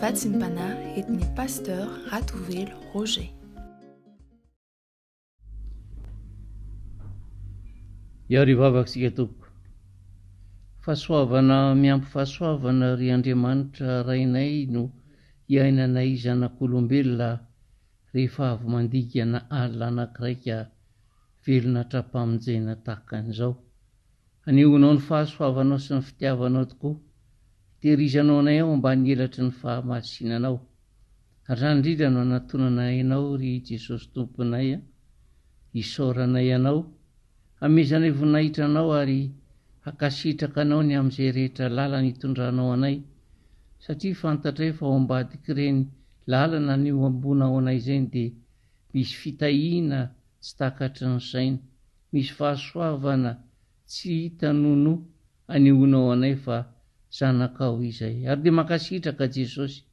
Vatsinpana etny pasteur Ratovelo Roger. Iary vavaksika tompoko, fahasoavana miampy fahasoavana ry Andriamanitra rainay no iainanay zanak'olombelona rehefa avy mandigana alina anakiraika velona trapamonjena tahaka an'izao. Anehoanao ny fahasoavanao sy ny fitiavanao tokoa, tehirizanao anay ao ambany elatry ny fahamasinanao. Ary zany indrindra no anatonana ianao ry Jesosy tomponay, isaoranay ianao, amezanay voninahitra anao ary hakasitraka anao ny amin'izay rehetra lalana hitondranao anay, satria fantatray fa ao ambadika ireny lalana ny ambonao anay izany dia misy fitahiana tsy takatry ny saina, misy fahasoavana tsy hita nono anehoanao anay fa zanakao izay. Ary dia mankasitraka Jesosy,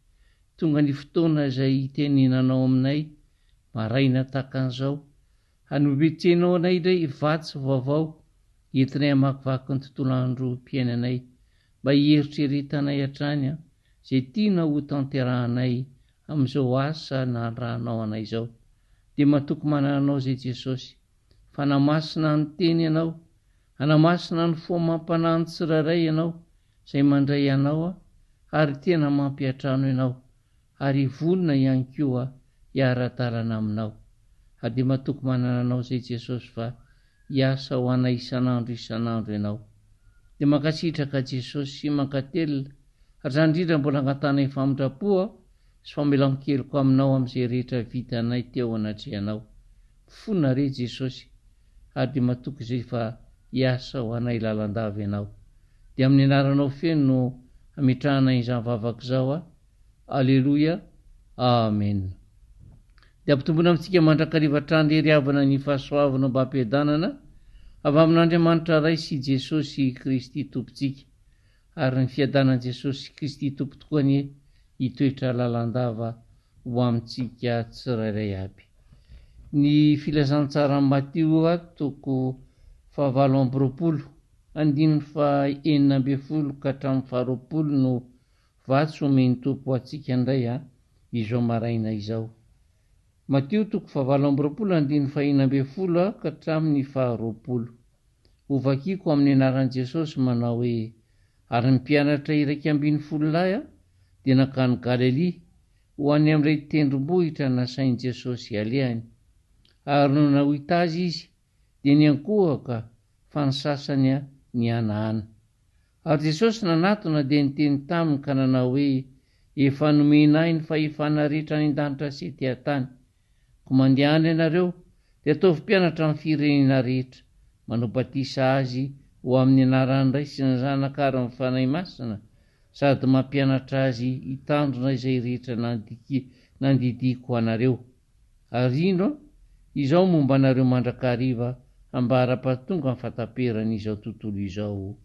tonga ny fotoana izay tenenanao aminay maraina tahaka an'izao, hanobetsenao anay indray vatsy vaovao entinay hamakivaky ny tontolo andro mpiainanay, mba hieritreretanay hatrany izay tiana ho tanterahanay amin'izao asa nandrahanao anay izao. Dia matoky mananao izay Jesosy, fanamasina ny teny ianao, hanamasina ny fomam-panahy ny tsiraray ianao izay mandray anao ary tena mampiatrano ianao, ary vonona ihany koa hiara-dalana aminao. Ary dia matoky mananao izay Jesosy fa hiasa ho anay isan'andro ianao. Dia mankasitraka Jesosy sy mankatelina, ary zany indrindra mbola angatanay famindrapoa sy famelan-keloka aminao amin'izay rehetra vitanay teo anatrehanao. Fonina re Jesosy, ary dia matoky izay fa hiasa ho anay lalandava ianao. Dia amin'ny anaranao feno no ametrahanay izany vavaka izao. Aleloia, amen. Dia ampitombona amintsika mandrakariva hatrany ery havana ny fahasoavana mba ampiadanana avy amin'Andriamanitra ray sy Jesosy Kristy tompontsika, ary ny fiadanan'i Jesosy Kristy tompo tokoa ny hitoetra lalandava ho amintsika tsirairay aby. Ny filazantsara Matio toko 7:20, 9:40 ka hatramin'ny 20 no vatsy omeny tompo antsika indray izao maraina izao. Matio toko 7:20, 9:40 ka hatramin'ny 20. Ho vakiko amin'ny anaran'i Jesosy manao hoe: ary ny mpianatra iraika 12 lahy dia nakany Galilea ho any amin'ilay tendrombohitra nasain'i Jesosy alehany. Ary no nahita azy izy dia niankohaka fa ny sasany nianahana. Ary Jesosy nanatona dia niteny taminy ka nanao hoe: efa nomenay ny fahefana rehetra any an-danitra sy ety an-tany. Ko mandehana ianareo dia ataovy mpianatra amin'ny firenena rehetra, manao batisa azy ho amin'ny anaran'ny Ray sy ny Zanaka ary ny Fanahy Masina, sady mampianatra azy hitandrona izay rehetra nandidiko anareo. Ary ino izao momba anareo mandrakariva ambara-pahatonga ny fataperan'izao tontolo izao.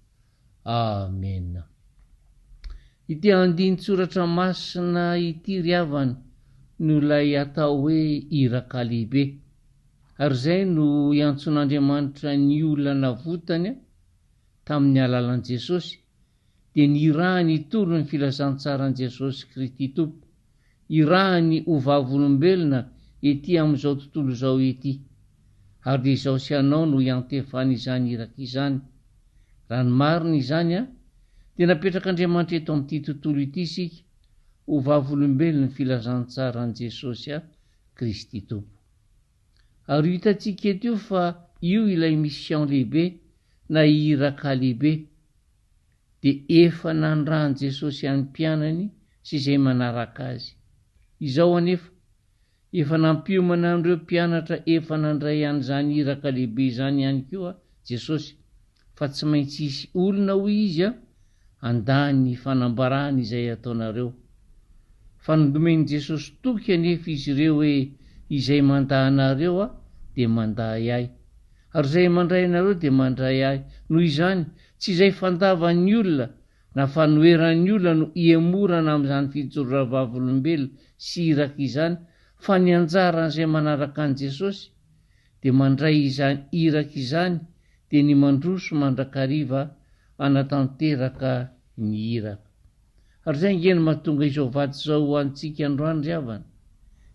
Amen. Ity andinin-tsoratra masina ity ry havana no ilay atao hoe iraka lehibe, ary izay no iantson'Andriamanitra ny olona navotany tamin'ny alalan'i Jesosy, dia nirahany hitoro ny filazantsaran'i Jesosy Kristy tompo, irahany ho vavolombelona ety amin'izao tontolo izao ety. Ary dia izao sy anao no iantefany izany iraka izany. Raha ny marina izany dia napetrak'Andriamanitra eto amin'ity tontolo ity isika ho vavolombelona ny filazantsaran'i Jesosy Kristy tompo. Ary hitantsika eto fa io ilay mission lehibe na iraka lehibe dia efa nandrahan'i Jesosy an'ny mpianany sy izay manaraka azy. Izao anefa efa nampiomana amin'ireo mpianatra efa nandray an'izany iraka lehibe izany ihany koa Jesosy, fa tsy maintsy hisy olona hoy izy andany ny fanambarahany izay ataonareo. Fa nodomeny Jesosy toky anefa izy ireo hoe izay mandahy anareo dia mandahy ahy, ary izay mandray anareo dia mandray ahy. Noho izany tsy izay fandavan'ny olona na fanoheran'ny olona no iemorana amin'izany fijoroana vavolombelona sy iraka izany, fa ny anjaran'izay manaraka an'i Jesosy dia mandray izany iraka izany dia ny mandroso mandrakariva anatanteraka ny iraka. ary zay ngeny mahatonga izao vaty zao ho antsika androany ry havana,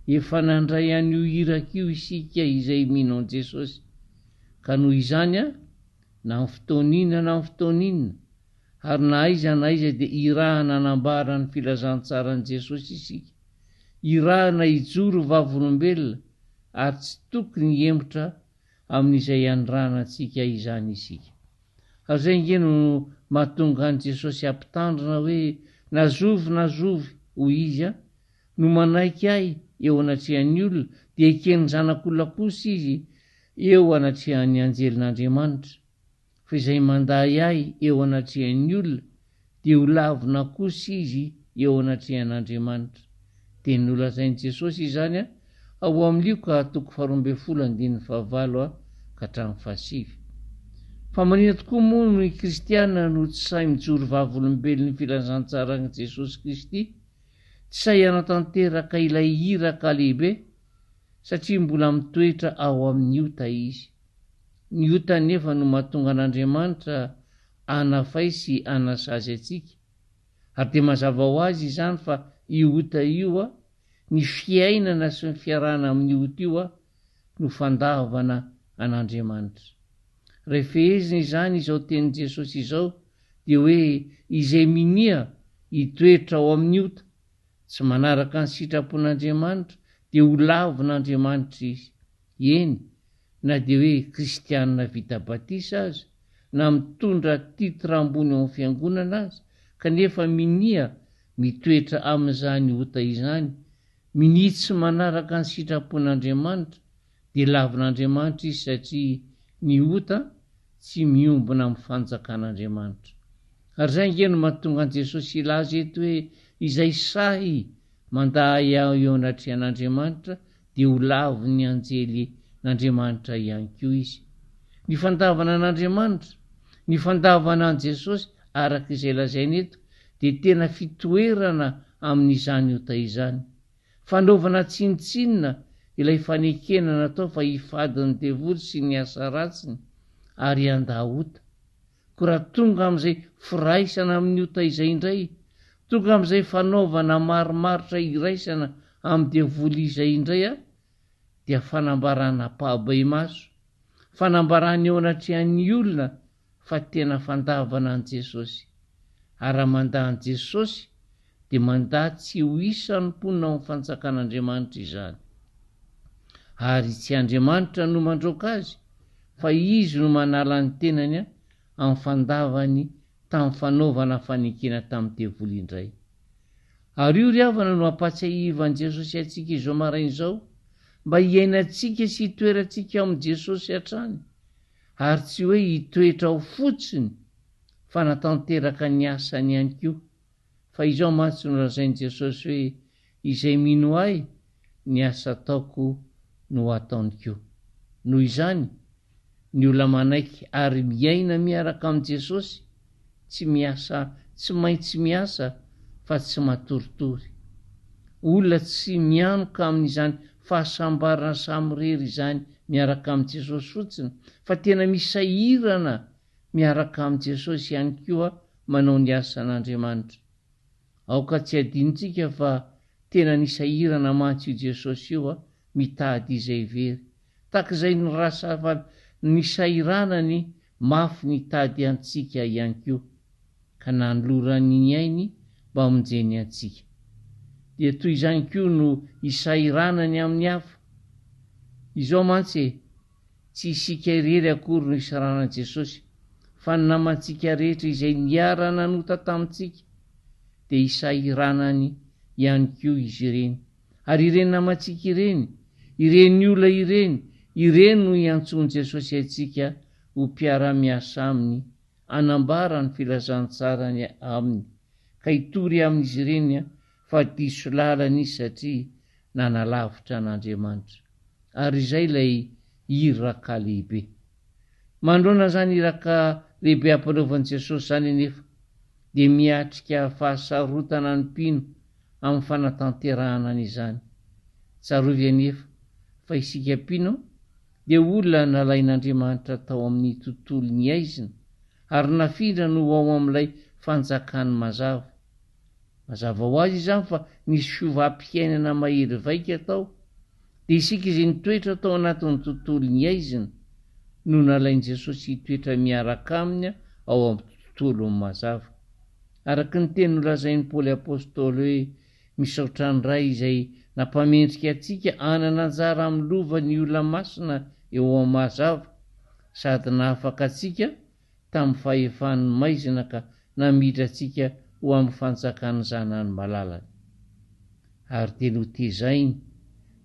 efa nandray an'io irak'io isika izay mino an' Jesosy, ka noho izany na amin'ny fotoan'inona na amin'ny fotoan'inona, ary na aiza dia irahana anambara ny filazantsarani Jesosy isika, irahana hijoro vavolombelona, ary tsy tokony hiemotra amin'izay andrana antsika izany isika. Ary zay ngeno mahatonga an' Jesosy ampitandrina hoe nazovy ho izy no manaiky ahy eo anatrehan'ny olona, dia eken'ny zanak'olona kosa izy eo anatrehan'ny anjelin'Andriamanitra, fa izay manday ahy eo anatrehan'ny olona dia ho lavina kosa izy eo anatrehan'Andriamanitra. Dia nolazain'i Jesosy izany ao amin'ny Lioka 12:19 ka hatramin'ny 7. Fa maninona tokoa moa ny kristianina no tsy sahy mijoro vavolombelon'ny filazantsarani Jesosy Kristy, tsy sahy hanatanteraka ilay iraka lehibe, satria mbola mitoetra ao amin'ny ota izy. Ny ota nefa no mahatonga an'Andriamanitra anafay sy anasazy atsika, ary dia mazava ho azy izany fa io ota io ny fiainana sy ny fiarahana amin'ny ota io no fandavana an'Andriamanitra. Rehefa ezina izany izao tenin' Jesosy izao dia hoe izay minia hitoetra ao amin'ny ota, tsy manaraka ny sitrapon'Andriamanitra dia ho lavin'Andriamanitra izy. Eny, na dia hoe kristianina vita batisa aza, na mitondra titra ambony ao amin'ny fiangonana aza, kanefa minia mitoetra amin'izany ota izany, minia tsy manaraka ny sitrapon'Andriamanitra, dia lavin'Andriamanitra izy, satria ny ota tsy miombona amin'ny fanjakan'Andriamanitra. Ary zay ngeno mahatonga an' Jesosy ilaza eto hoe izay sahy manday eo anatrehan'Andriamanitra dia ho lavin'ny anjelin'Andriamanitra ihany koa izy. Ny fandavana an'Andriamanitra, ny fandavana an' Jesosy araka izay lazainy eto dia tena fitoerana amin'izany ota izany, fanaovana tsinitsinina ilay fanekena natao fa hifady ny devoly sy ny asa ratsiny ary anda-ota. Ko raha tonga amin'izay firaisana amin'ny ota izay indray, tonga amin'izay fanaovana marimaritra iraisana amin'ny devoly izay indray dia fanambarana pahabe maso, fanambarana eo anatrehan'ny olona fa tena fandavana an' Jesosy. Ary manda an' Jesosy dia manda tsy ho isan'ny mponina ao amin'ny fanjakan'Andriamanitra izany. Ary tsy Andriamanitra no mandroaka azy, fa izy no manala ny tenany amin'ny fandavany tamin'ny fanaovana fanekena tamin'ny devoly indray. Ary io ry havana no ampatsiahivan' Jesosy atsika izao maraina izao, mba hiainantsika sy hitoerantsika ao amin'i Jesosy hatrany, ary tsy hoe hitoetra ao fotsiny fa natanteraka ny asany ihany koa. Fa izao mantsy no lazain'i Jesosy hoe izay mino ahy ny asa ataoko no ataony koa. Noho izany ny olona manaiky ary miaina miaraka amin'i Jesosy tsy maintsy miasa fa tsy matoritory. Olona tsy mianoka amin'izany fahasambarana samirery izany miaraka amin'i Jesosy fotsiny, fa tena misahirana miaraka amin'i Jesosy ihany koa manao ny asan'Andriamanitra. Aoka tsy adinontsika fa tena nisahirana mantsy io Jesosy io mitady izay very, takizay ny rasa nisahiranany mafy nitady antsika ihany koa, ka nanolorany ny ainy mba hamonjeny antsika. Dia toy izany koa no isahiranany amin'ny hafa. Izao mantsy tsy isika irery akory no isaranan'i Jesosy, fa ny namantsika rehetra izay niara nanota tamintsika dia isahiranany ihany koa izy ireny. Ary ireny namantsika ireny olona ireny no iantsony Jesosy atsika ho mpiara-miasa aminy, anambara ny filazantsarany aminy, ka hitory amin'izy ireny fa diso lalana izy satria nanalavitra an'Andriamanitra. Ary izay ilay iraka lehibe. Mandroana zany iraka lehibe ampanaovan'i Jesosy zany anefa dia miatrika fahasarotana ny mpino amin'ny fanatanterahana an'izany. Tsarovy anefa fa isika mpino dia olona nalain'Andriamanitra tao amin'ny tontolo ny aizina, ary nafindra no ao amin'ilay fanjakany mazava. mazava ho azy izany fa nisy fiovam-piainana mahery vaika tao, dia isika izay nitoetra tao anatin'ny tontolo ny aizina no nalain'i Jesosy hitoetra miaraka aminy ao amin'ny tontolony mazava. Araka ny teny nolazain'ny Paoly apôstôly hoe misaotra ny ray izay nampamendrika antsika anana anjara amin'ny lovan'ny olona masina eo amin'ny mazava, sady nahafaka antsika tamin'ny fahefan'ny maizina ka namiditra antsika ho amin'ny fanjakany zanany malalany. Ary dia notezainy,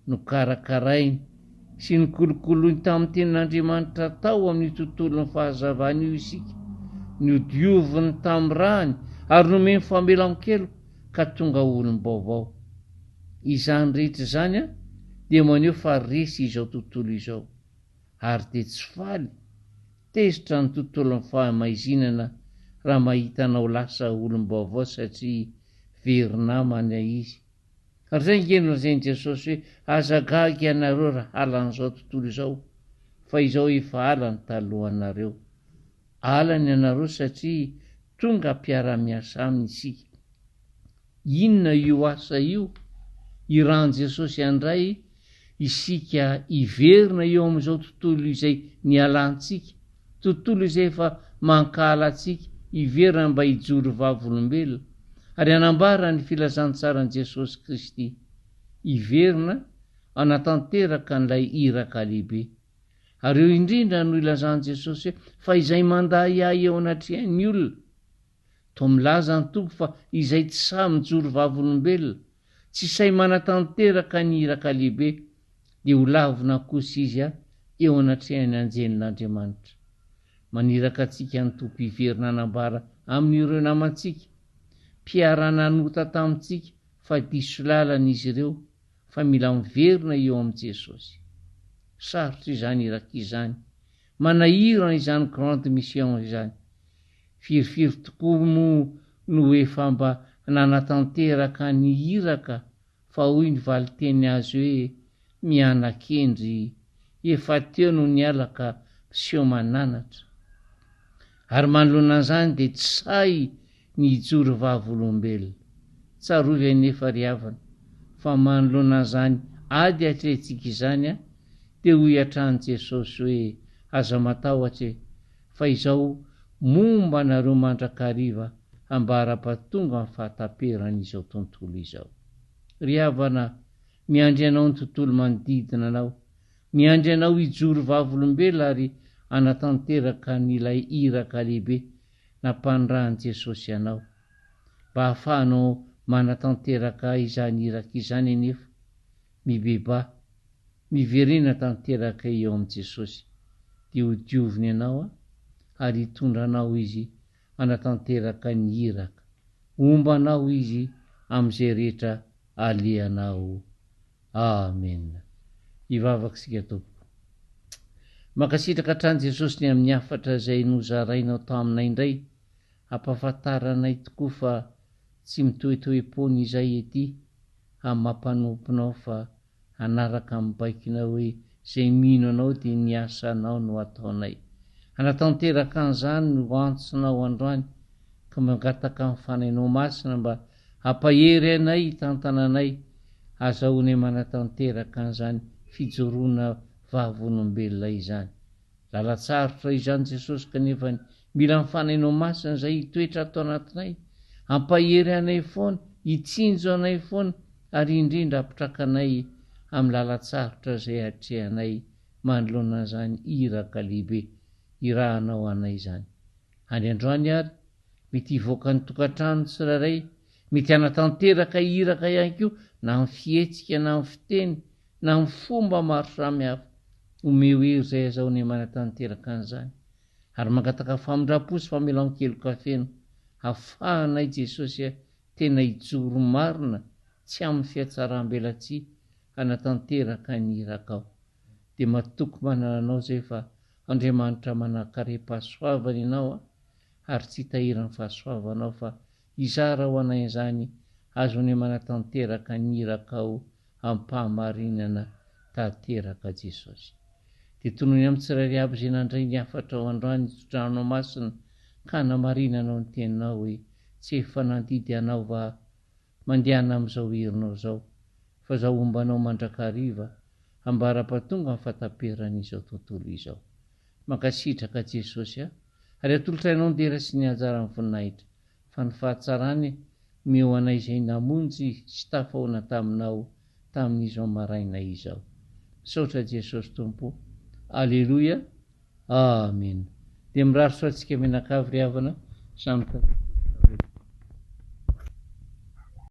nokarakarainy sy nikolokoloiny tamin'ny tenin'Andriamanitra tao amin'ny tontolon'ny fahazavana io isika, niodioviny tamin'ny rahany ary nomeny famelan-kelo ka tonga olom-baovao. Izany rehetra izany dia maneho fa resy izao tontolo izao, ary dia tsy faly tezitra ny tontolon'ny fahamaizinana raha mahita anao lasa olom-baovao satria very namana izy. Ary izay nge nolazain'i Jesosy hoe azagagy ianareo raha halan'izao tontolo izao, fa izao efa alany talohanareo. Alany ianareo satria tonga hampiara-miasa aminy isika. Inona io asa io iran'i Jesosy andray isika iverina eo amin'izao tontolo izay nialantsika, tontolo izay efa mankala antsika iverina mba hijoro vavolombelona ary hanambara ny filazantsaran'i Jesosy Kristy, iverina hanatanteraka n'ilay iraka lehibe. Ary eo indrindra no ilazan'i Jesosy hoe fa izay manday ahy eo anatrehan'ny olona, toa milaza ny tompo fa izay tsy sahy mijoro vavolombelona, tsy say manatanteraka ny iraka lehibe, dia ho lavina kosa izy eo anatrehan'ny anjenin'Andriamanitra. Maniraka antsika ny tompo iverina hanambara amin'ireo namantsika, mpiarana nota tamintsika fa diso lalana izy ireo, fa mila miverina eo amin'i Jesosy. Sarotra izany iraka izany, manahirana izany grande mission izany. Firifiry tokoa moa no efa mba nanatanteraka ny iraka, fa hoy ny valiteny azy hoe mianan-kendry, efa teo no nialaka seho mananatra. Ary manoloana an'izany dia tsy say ny hijoro vavolombelona. Tsarovy anefa ry havana, fa manoloana an'izany ady hatrehantsika izany dia ho hiatran'i Jesosy hoe aza matahotra fa izao momba nareo mandrakariva ambara-pahatonga amin'ny fahataperan'izao tontolo izao. Ry havana, miandry anao ny tontolo manodidina anao, miandry anao hijoro vavolombelona ary hanatanteraka n'ilay iraka lehibe nampanirahan'i Jesosy anao, mba hahafahanao manatanteraka izany iraka izany anefa mibeba, miverena tanteraka eo amin'i Jesosy, dia ho dioviny ianao ary hitondra anao izy hanatanteraka ny iraka, omba anao izy amin'izay rehetra alehanao. Amen. Ivavaka sika tompoko. Mankasitraka hatrany Jesosy ny amin'ny hafatra izay nozarainao taminay indray, ampahafantaranay tokoa fa tsy mitoetoe-pony izay ety amin'ny mampanomponao, fa hanaraka mibaikina hoe izay mino anao dia ny asanao no ataonay. Hanatanteraka an'izany no antsonao androany, ka mangataka amin'ny fanainao masina mba hampahery anay tantananay, azahoanay manatanteraka an'izany fijoroana vavolombelona izany. Lalatsarotra izany Jesosy, kanefa mila mifanainao masina izay hitoetra ato anatinay, hampahery anay foana, hitsinjo anay foana, ary indrindra hampitraka anay amin'ny lalatsarotra izay hatrehanay manoloana an'izany iraka lehibe irahanao anay izany. Any androany ary mety hivoaka ny tokantrano tsirairay, mety hanatanteraka iraka ihany koa na amin'ny fihetsika, na amin'ny fiteny, na amin'ny fomba maro samihafa. Omeo hery izay azahoanay manatanteraka an'izany, ary mangataka famindrapo sy famelan-keloka feno, hafahanay Jesosy tena hijoro marina, tsy amin'ny fiatsaram-belatsia, hanatanteraka ny iraka ao. Dia matoko manana anao zay fa Andriamanitra manakare-pahasoavana ianao, ary tsy hitahiran'ny fahasoavanao, fa izara ho anay izany azahoanay manatanteraka ny iraka ao amin'ny mpahamarinana tanteraka Jesosy. Dia tonony amin'ny tsirairay aby izay nandray ny hafatra ao androany tsodrahanao masina, ka namarinanao ny teninao hoe tsy efa nandidy anao va mandehana amin'izao herinao zao, fa zao ombanao mandrakariva ambara-patonga ny fataperan'izao tontolo izao. Mankasitraka Jesosy ary atolotrainao ny dera sy ny anjara ny voninahitra, fa ny fahatsarany meo anay izay namonjy sy tafahoana taminao tamin'izao maraina izao. Saotra Jesosy Tompo. Aleloia. Amen. Dia mirarotra antsika menakavy ry havana samy